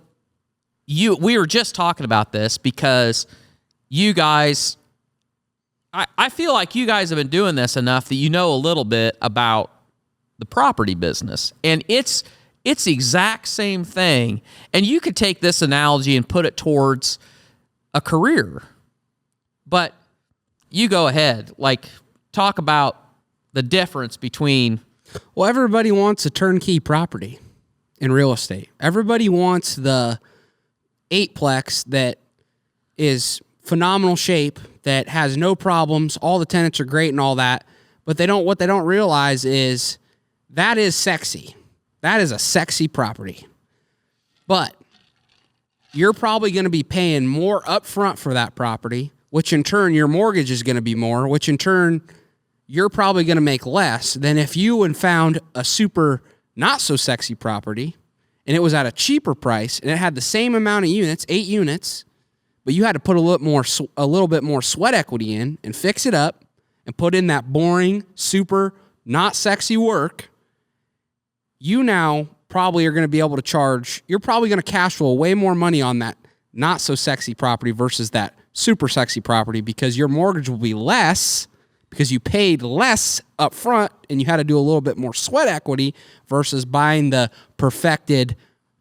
Speaker 2: we were just talking about this because you guys, I feel like you guys have been doing this enough that you know a little bit about the property business. And it's the exact same thing. And you could take this analogy and put it towards a career. But you go ahead, talk about the difference between...
Speaker 3: Well, everybody wants a turnkey property in real estate. Everybody wants the 8-plex that is phenomenal shape, that has no problems, all the tenants are great and all that, but what they don't realize is that is sexy. That is a sexy property. But you're probably going to be paying more upfront for that property, which in turn your mortgage is going to be more, which in turn you're probably going to make less than if you and found a super not so sexy property and it was at a cheaper price and it had the same amount of units, 8 units, but you had to put a little bit more sweat equity in and fix it up and put in that boring, super not sexy work. You now probably are going to be able to charge, you're probably going to cash flow way more money on that not so sexy property versus that super sexy property, because your mortgage will be less because you paid less up front and you had to do a little bit more sweat equity versus buying the perfected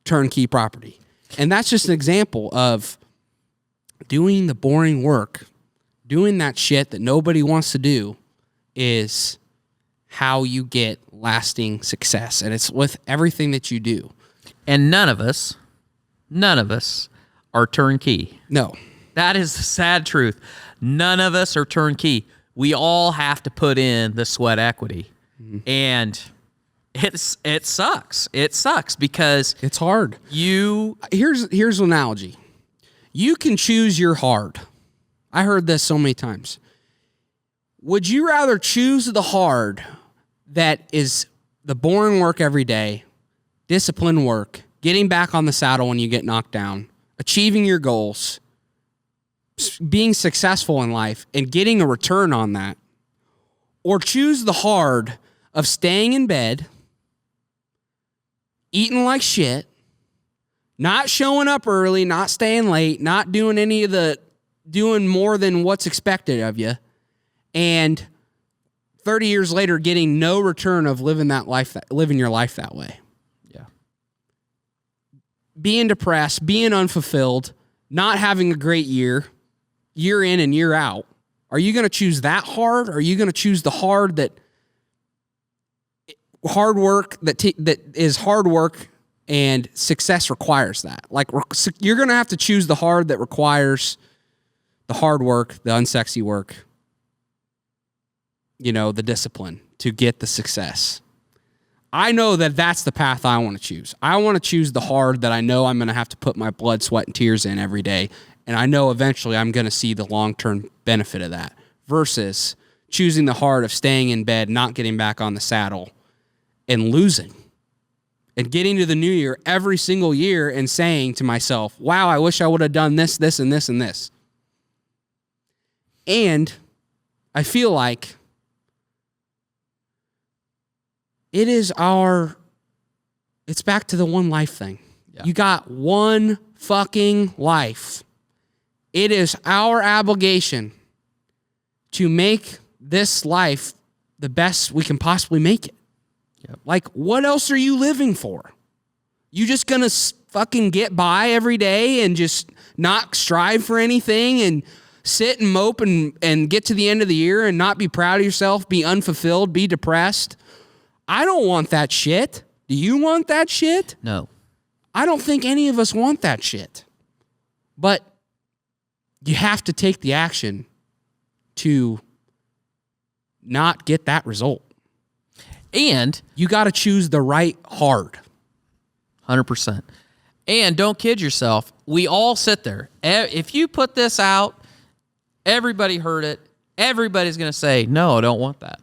Speaker 3: turnkey property. And that's just an example of doing the boring work, doing that shit that nobody wants to do is how you get lasting success. And it's with everything that you do.
Speaker 2: And none of us are turnkey.
Speaker 3: No.
Speaker 2: That is the sad truth. None of us are turnkey. We all have to put in the sweat equity. Mm-hmm. And it sucks. It sucks because
Speaker 3: it's hard. Here's an analogy. You can choose your hard. I heard this so many times. Would you rather choose the hard that is the boring work every day, disciplined work, getting back on the saddle when you get knocked down, achieving your goals, being successful in life, and getting a return on that, or choose the hard of staying in bed, eating like shit, not showing up early, not staying late, not doing doing more than what's expected of you, and 30 years later getting no return of living your life that way.
Speaker 2: Yeah.
Speaker 3: Being depressed, being unfulfilled, not having a great year in and year out. Are you going to choose that hard? Or are you going to choose the hard work that is hard work and success requires that? Like, you're going to have to choose the hard that requires the hard work, the unsexy work, the discipline to get the success. I know that that's the path I want to choose. I want to choose the hard that I know I'm going to have to put my blood, sweat, and tears in every day. And I know eventually I'm going to see the long-term benefit of that versus choosing the hard of staying in bed, not getting back on the saddle, and losing. And getting to the new year every single year and saying to myself, wow, I wish I would have done this, this, and this, and this. And I feel like it's back to the one life thing. Yeah. You got one fucking life. It is our obligation to make this life the best we can possibly make it. Yep. Like, what else are you living for? You just gonna fucking get by every day and just not strive for anything and sit and mope and get to the end of the year and not be proud of yourself, be unfulfilled, be depressed? I don't want that shit. Do you want that shit?
Speaker 2: No.
Speaker 3: I don't think any of us want that shit. But you have to take the action to not get that result.
Speaker 2: And
Speaker 3: you got to choose the right hard.
Speaker 2: 100%. And don't kid yourself. We all sit there. If you put this out, everybody heard it. Everybody's going to say, no, I don't want that.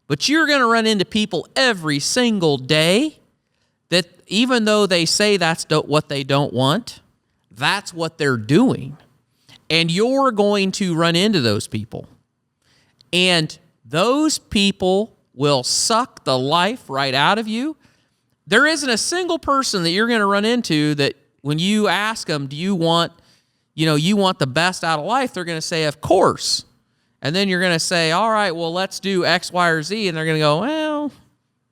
Speaker 2: But you're going to run into people every single day that even though they say that's what they don't want, that's what they're doing. And you're going to run into those people. And those people will suck the life right out of you. There isn't a single person that you're going to run into that when you ask them, do you want, you want the best out of life? They're going to say, of course. And then you're going to say, all right, well, let's do X, Y, or Z. And they're going to go, well,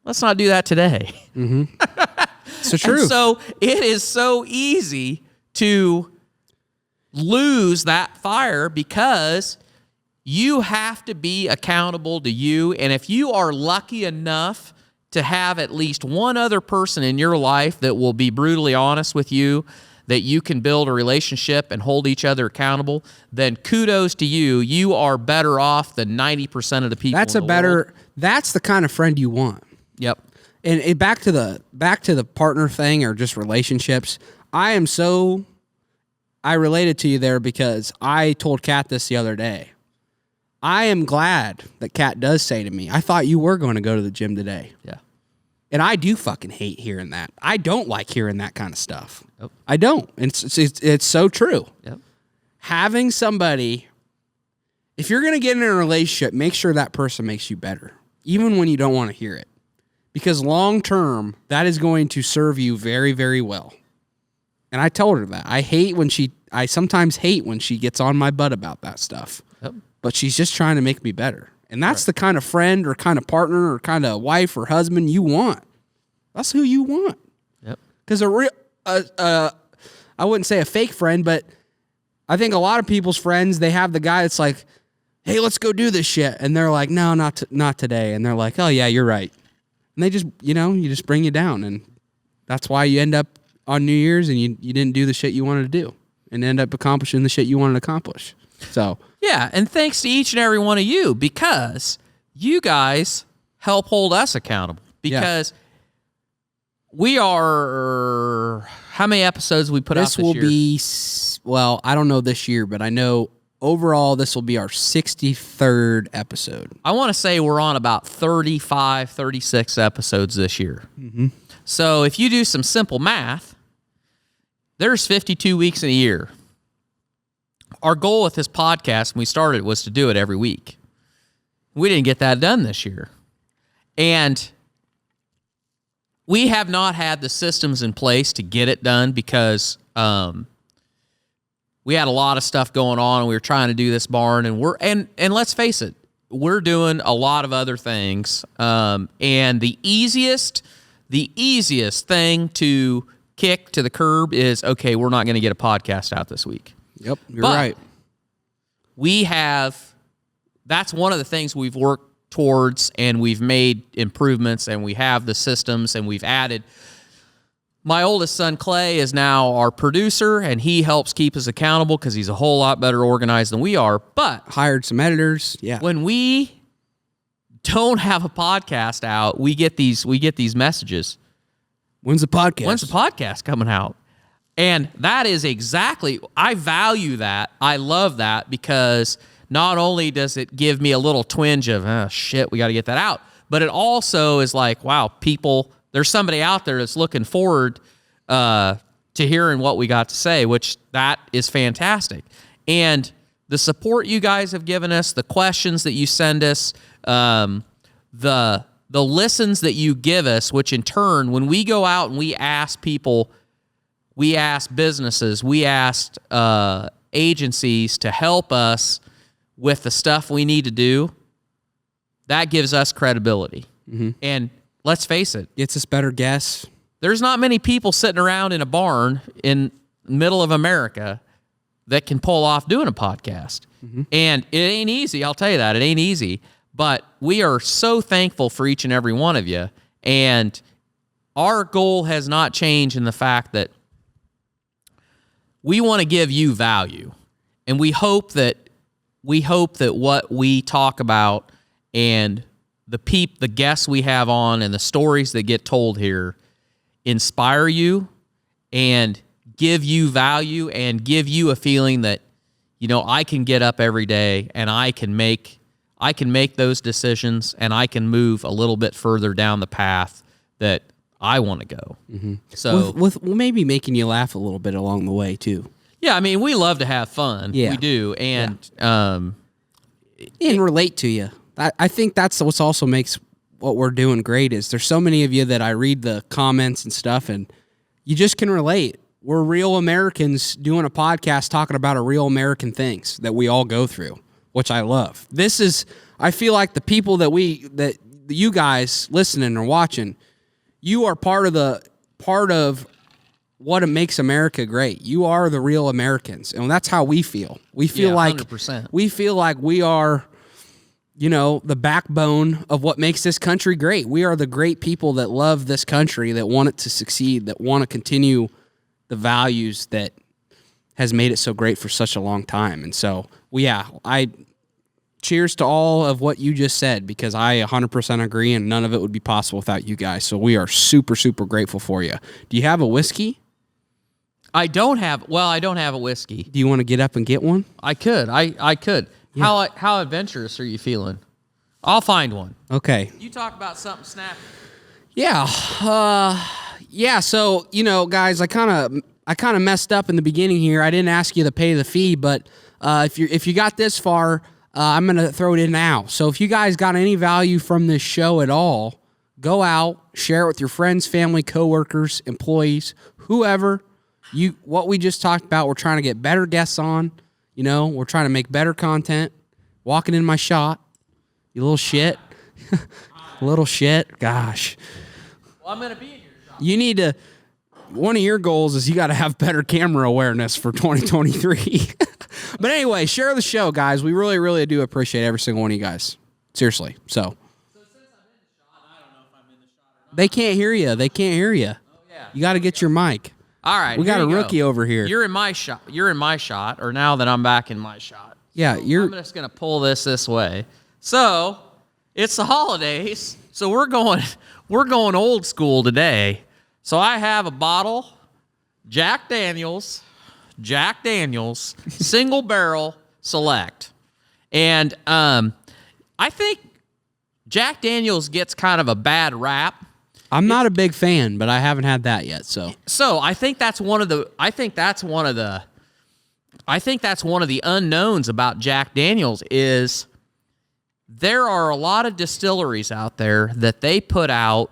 Speaker 2: let's not do that today.
Speaker 3: Mm-hmm. It's the truth.
Speaker 2: And so it is so easy to lose that fire because you have to be accountable to you. And if you are lucky enough to have at least one other person in your life that will be brutally honest with you, that you can build a relationship and hold each other accountable, then kudos to you. You are better off than 90% of the people.
Speaker 3: That's the kind of friend you want.
Speaker 2: Yep.
Speaker 3: And back to the partner thing or just relationships. I related to you there because I told Kat this the other day. I am glad that Kat does say to me, I thought you were going to go to the gym today.
Speaker 2: Yeah.
Speaker 3: And I do fucking hate hearing that. I don't like hearing that kind of stuff.
Speaker 2: Yep.
Speaker 3: I don't. It's so true.
Speaker 2: Yep.
Speaker 3: Having somebody, if you're going to get in a relationship, make sure that person makes you better, even when you don't want to hear it. Because long term, that is going to serve you very, very well. And I told her that. I sometimes hate when she gets on my butt about that stuff.
Speaker 2: Yep.
Speaker 3: But she's just trying to make me better. And that's the kind of friend or kind of partner or kind of wife or husband you want. That's who you want.
Speaker 2: Yep.
Speaker 3: Because I wouldn't say a fake friend, but I think a lot of people's friends, they have the guy that's like, hey, let's go do this shit. And they're like, no, not today. And they're like, oh, yeah, you're right. And they just, you just bring you down. And that's why you end up on New Year's and you didn't do the shit you wanted to do and end up accomplishing the shit you wanted to accomplish. So,
Speaker 2: yeah. And thanks to each and every one of you, because you guys help hold us accountable. Because we are, how many episodes we put out this year?
Speaker 3: This will be, well, I don't know this year, but I know overall this will be our 63rd episode.
Speaker 2: I want to say we're on about 35, 36 episodes this year.
Speaker 3: Mm-hmm.
Speaker 2: So if you do some simple math, there's 52 weeks in a year. Our goal with this podcast when we started was to do it every week. We didn't get that done this year. And we have not had the systems in place to get it done because we had a lot of stuff going on and we were trying to do this barn and let's face it, we're doing a lot of other things. And the easiest thing to kick to the curb is, okay, we're not going to get a podcast out this week.
Speaker 3: Yep, you're right.
Speaker 2: That's one of the things we've worked towards, and we've made improvements, and we have the systems, and we've added. My oldest son, Clay, is now our producer, and he helps keep us accountable because he's a whole lot better organized than we are. But
Speaker 3: hired some editors. Yeah.
Speaker 2: When we don't have a podcast out, we get these messages.
Speaker 3: When's the podcast?
Speaker 2: When's the podcast coming out? And that is exactly, I value that. I love that because not only does it give me a little twinge of, oh, shit, we got to get that out, but it also is like, wow, there's somebody out there that's looking forward to hearing what we got to say, which that is fantastic. And the support you guys have given us, the questions that you send us, the listens that you give us, which in turn, when we go out and we ask people, we ask businesses, we asked agencies to help us with the stuff we need to do, that gives us credibility. Mm-hmm. And let's face it,
Speaker 3: gets us better guests.
Speaker 2: There's not many people sitting around in a barn in the middle of America that can pull off doing a podcast. Mm-hmm. And it ain't easy, I'll tell you that. It ain't easy. But we are so thankful for each and every one of you. And our goal has not changed in the fact that we want to give you value. And we hope that what we talk about and the guests we have on and the stories that get told here inspire you and give you value and give you a feeling that, I can get up every day and I can make those decisions and I can move a little bit further down the path that I want to go. Mm-hmm. So
Speaker 3: with maybe making you laugh a little bit along the way too.
Speaker 2: Yeah, I mean, we love to have fun. Yeah. We do. And
Speaker 3: and relate to you. I think that's what also makes what we're doing great is there's so many of you that I read the comments and stuff and you just can relate. We're real Americans doing a podcast talking about a real American things that we all go through, which I love. I feel like the people that you guys listening or watching, you are part of what makes America great. You are the real Americans, and that's how we feel. We feel like
Speaker 2: 100%.
Speaker 3: We feel like we are, the backbone of what makes this country great. We are the great people that love this country, that want it to succeed, that want to continue the values that has made it so great for such a long time. And so, I cheers to all of what you just said because I 100% agree, and none of it would be possible without you guys. So we are super, super grateful for you. Do you have a whiskey?
Speaker 2: I don't have a whiskey.
Speaker 3: Do you want to get up and get one?
Speaker 2: I could. I could. How adventurous are you feeling? I'll find one.
Speaker 3: Okay.
Speaker 2: You talk about something snappy.
Speaker 3: Yeah. So, guys, I kind of messed up in the beginning here. I didn't ask you to pay the fee, but if you got this far, I'm going to throw it in now. So if you guys got any value from this show at all, go out, share it with your friends, family, coworkers, employees, whoever. What we just talked about, we're trying to get better guests on. We're trying to make better content. Walking in my shot, you little shit. Little shit. Gosh.
Speaker 2: Well, I'm going to be in your shot.
Speaker 3: You need to, one of your goals is you got to have better camera awareness for 2023. But anyway, share the show, guys. We really, really do appreciate every single one of you guys. Seriously. So
Speaker 2: since I'm in the shot, I don't know if I'm in the shot or not.
Speaker 3: they can't hear you. Oh,
Speaker 2: yeah.
Speaker 3: You got to get your mic.
Speaker 2: All right.
Speaker 3: We got
Speaker 2: here
Speaker 3: a
Speaker 2: you
Speaker 3: rookie
Speaker 2: go.
Speaker 3: over here.
Speaker 2: You're in my shot, or now that I'm back in my shot.
Speaker 3: Yeah,
Speaker 2: I'm just going to pull this way. So, it's the holidays. So we're going old school today. So I have a bottle, Jack Daniels, single barrel select. And I think Jack Daniels gets kind of a bad rap.
Speaker 3: I'm not a big fan, but I haven't had that yet. So
Speaker 2: I think that's one of the unknowns about Jack Daniels is there are a lot of distilleries out there that they put out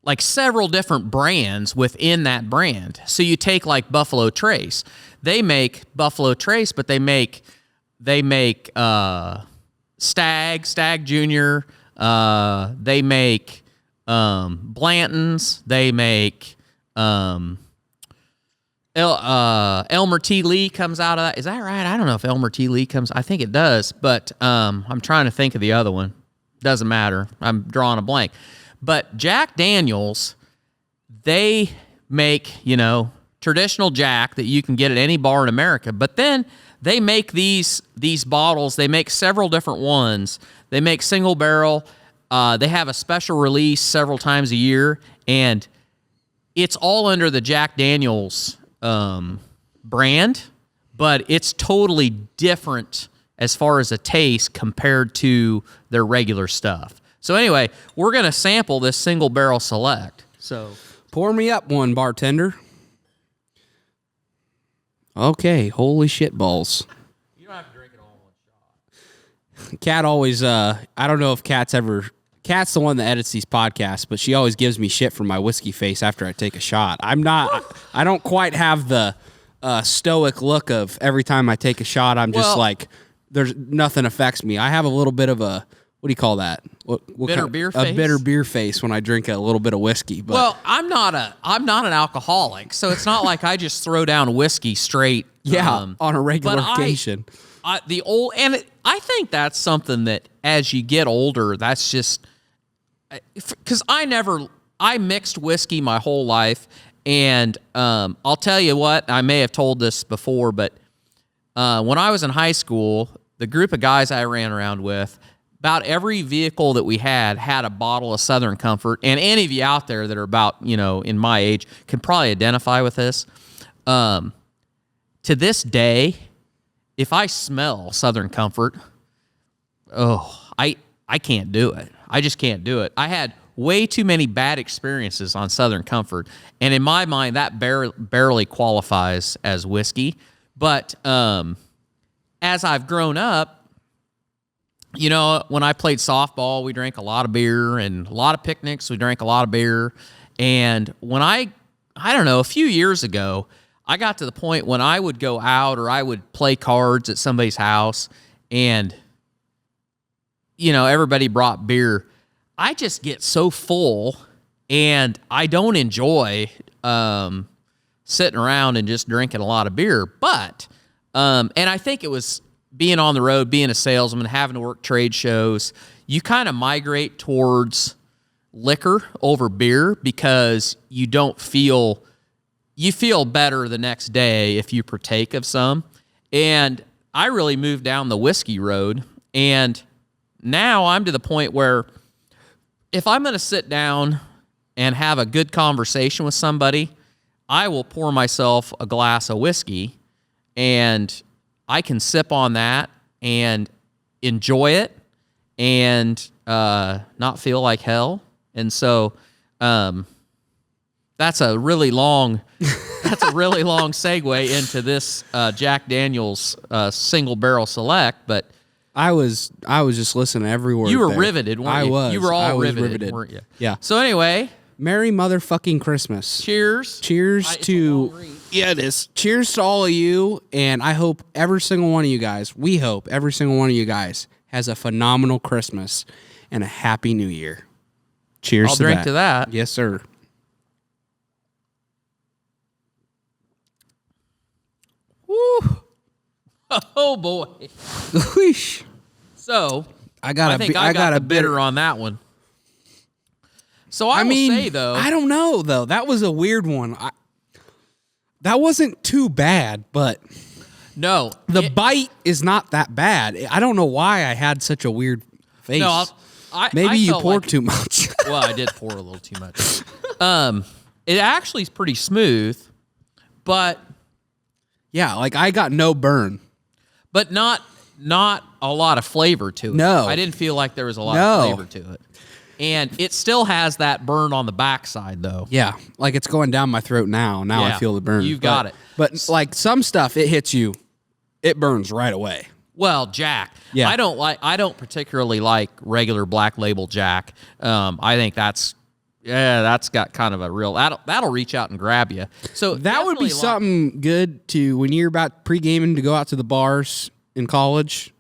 Speaker 2: like several different brands within that brand. So you take like Buffalo Trace. They make Buffalo Trace, but they make Stag Junior. They make Blanton's. They make Elmer T. Lee comes out of that. Is that right? I don't know if Elmer T. Lee comes. I think it does, but I'm trying to think of the other one. Doesn't matter. I'm drawing a blank. But Jack Daniels, they make, traditional Jack that you can get at any bar in America. But then they make these bottles. They make several different ones. They make single barrel. They have a special release several times a year, and it's all under the Jack Daniels brand, but it's totally different as far as a taste compared to their regular stuff. So anyway, we're going to sample this single barrel select. So
Speaker 3: pour me up one, bartender. Okay, holy shit balls.
Speaker 2: You don't have to drink it all in one shot.
Speaker 3: Kat always, I don't know if Kat's the one that edits these podcasts, but she always gives me shit for my whiskey face after I take a shot. I don't quite have the stoic look of every time I take a shot, I'm just like, there's nothing affects me. I have a little bit of a, what do you call that?
Speaker 2: Bitter beer face?
Speaker 3: A bitter beer face when I drink a little bit of whiskey. But
Speaker 2: well, I'm not an alcoholic, so it's not like I just throw down whiskey straight.
Speaker 3: On a regular occasion.
Speaker 2: I think that's something that as you get older, that's just because I mixed whiskey my whole life, and I'll tell you what, I may have told this before, but when I was in high school, the group of guys I ran around with, about every vehicle that we had a bottle of Southern Comfort, and any of you out there that are about, in my age can probably identify with this. To this day, if I smell Southern Comfort, I can't do it. I just can't do it. I had way too many bad experiences on Southern Comfort, and in my mind, that barely qualifies as whiskey. But as I've grown up, when I played softball, we drank a lot of beer, and a lot of picnics, we drank a lot of beer. And when I don't know, a few years ago, I got to the point when I would go out or I would play cards at somebody's house, and everybody brought beer. I just get so full, and I don't enjoy sitting around and just drinking a lot of beer. But, and I think it was being on the road, being a salesman, having to work trade shows, you kind of migrate towards liquor over beer because you feel better the next day if you partake of some. And I really moved down the whiskey road, and now I'm to the point where if I'm going to sit down and have a good conversation with somebody, I will pour myself a glass of whiskey, and I can sip on that and enjoy it and not feel like hell. And so that's a really long segue into this Jack Daniel's single barrel select, but
Speaker 3: I was just listening to every word.
Speaker 2: you were
Speaker 3: there.
Speaker 2: riveted, weren't you?
Speaker 3: I was.
Speaker 2: You were all
Speaker 3: I was
Speaker 2: riveted, weren't you?
Speaker 3: Yeah.
Speaker 2: So anyway,
Speaker 3: Merry motherfucking Christmas.
Speaker 2: cheers.
Speaker 3: Cheers
Speaker 2: It's a
Speaker 3: to
Speaker 2: long read.
Speaker 3: yeah, it is. Cheers to all of you, and I hope every single one of you guys. We hope every single one of you guys has a phenomenal Christmas and a happy New Year. Cheers.
Speaker 2: I'll drink to that.
Speaker 3: Yes, sir.
Speaker 2: Woo. Oh boy.
Speaker 3: Whoosh.
Speaker 2: So
Speaker 3: I got
Speaker 2: a bitter on that one. So I will say though,
Speaker 3: I don't know though. That was a weird one. That wasn't too bad, but
Speaker 2: no,
Speaker 3: the bite is not that bad. I don't know why I had such a weird face.
Speaker 2: No,
Speaker 3: Maybe
Speaker 2: I
Speaker 3: you
Speaker 2: felt
Speaker 3: poured
Speaker 2: like-
Speaker 3: too much.
Speaker 2: Well, I did pour a little too much. It actually is pretty smooth, but
Speaker 3: Yeah, like I got no burn.
Speaker 2: not a lot of flavor to it.
Speaker 3: No.
Speaker 2: I didn't feel like there was a lot
Speaker 3: No.
Speaker 2: of flavor to it. And it still has that burn on the backside, though.
Speaker 3: Yeah, like it's going down my throat now. Now
Speaker 2: Yeah,
Speaker 3: I feel the burn.
Speaker 2: you've got it.
Speaker 3: But like some stuff, it hits you, it burns right away.
Speaker 2: Well, Jack.
Speaker 3: Yeah.
Speaker 2: I don't particularly like regular Black Label Jack. I think that's got kind of a real that'll reach out and grab you. So
Speaker 3: That would be something good to when you're about pre-gaming to go out to the bars in college.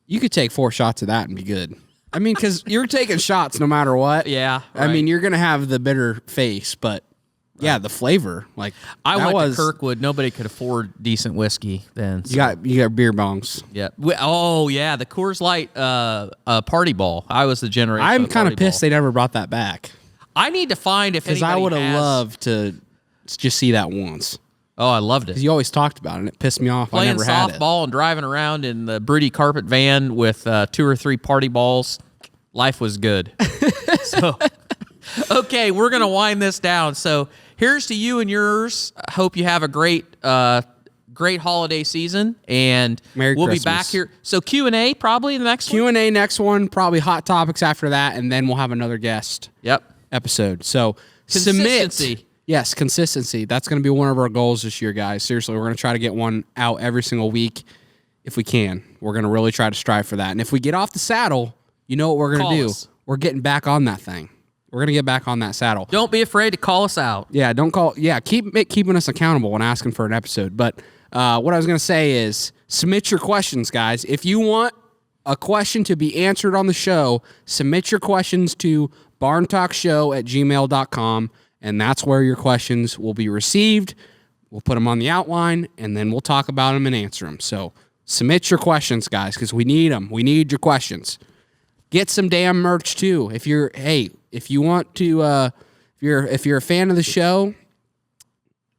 Speaker 3: You could take 4 shots of that and be good. I mean, because you're taking shots no matter what.
Speaker 2: Yeah,
Speaker 3: I
Speaker 2: right.
Speaker 3: mean, you're gonna have the bitter face, but yeah, the flavor. Like
Speaker 2: I
Speaker 3: that
Speaker 2: went to Kirkwood. Nobody could afford decent whiskey then. So.
Speaker 3: You got beer bongs.
Speaker 2: Yeah. Oh yeah, the Coors Light party ball. I was the generation.
Speaker 3: I'm
Speaker 2: of the
Speaker 3: kind of
Speaker 2: party
Speaker 3: pissed
Speaker 2: ball.
Speaker 3: they never brought that back
Speaker 2: I need to find if
Speaker 3: because I
Speaker 2: anybody
Speaker 3: would have
Speaker 2: has-
Speaker 3: loved to just see that once.
Speaker 2: Oh, I loved it.
Speaker 3: Because you always talked about it, and it pissed me off. I
Speaker 2: Playing
Speaker 3: never had it.
Speaker 2: softball and driving around in the Broody carpet van with 2 or 3 party balls. Life was good. So, okay, we're gonna wind this down. So here's to you and yours. I hope you have a great holiday season, and
Speaker 3: Merry
Speaker 2: we'll
Speaker 3: Christmas.
Speaker 2: be back here. So Q&A probably the next one.
Speaker 3: Q&A next one, probably hot topics after that, and then we'll have another guest
Speaker 2: Yep.
Speaker 3: episode. So
Speaker 2: Consistency.
Speaker 3: submit. Yes, consistency. That's going to be one of our goals this year, guys. Seriously, we're going to try to get one out every single week if we can. We're going to really try to strive for that. And if we get off the saddle, you know what we're going
Speaker 2: Call
Speaker 3: to do?
Speaker 2: us.
Speaker 3: We're getting back on that thing. We're going to get back on that saddle.
Speaker 2: Don't be afraid to call us out.
Speaker 3: Yeah, don't call. Yeah, keeping us accountable when asking for an episode. But what I was going to say is submit your questions, guys. If you want a question to be answered on the show, submit your questions to barntalkshow@gmail.com, and that's where your questions will be received. We'll put them on the outline, and then we'll talk about them and answer them. So submit your questions, guys, because we need them. We need your questions. Get some damn merch too. If you want to, if you're a fan of the show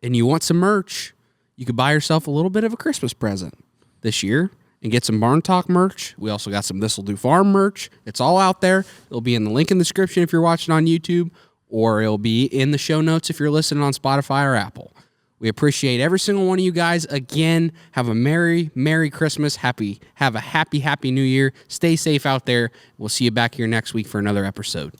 Speaker 3: and you want some merch, you could buy yourself a little bit of a Christmas present this year and get some Barn Talk merch. We also got some This'll Do Farm merch. It's all out there. It'll be in the link in the description if you're watching on YouTube, or it'll be in the show notes if you're listening on Spotify or Apple. We appreciate every single one of you guys. Again, have a Merry Christmas. Have a happy New Year. Stay safe out there. We'll see you back here next week for another episode.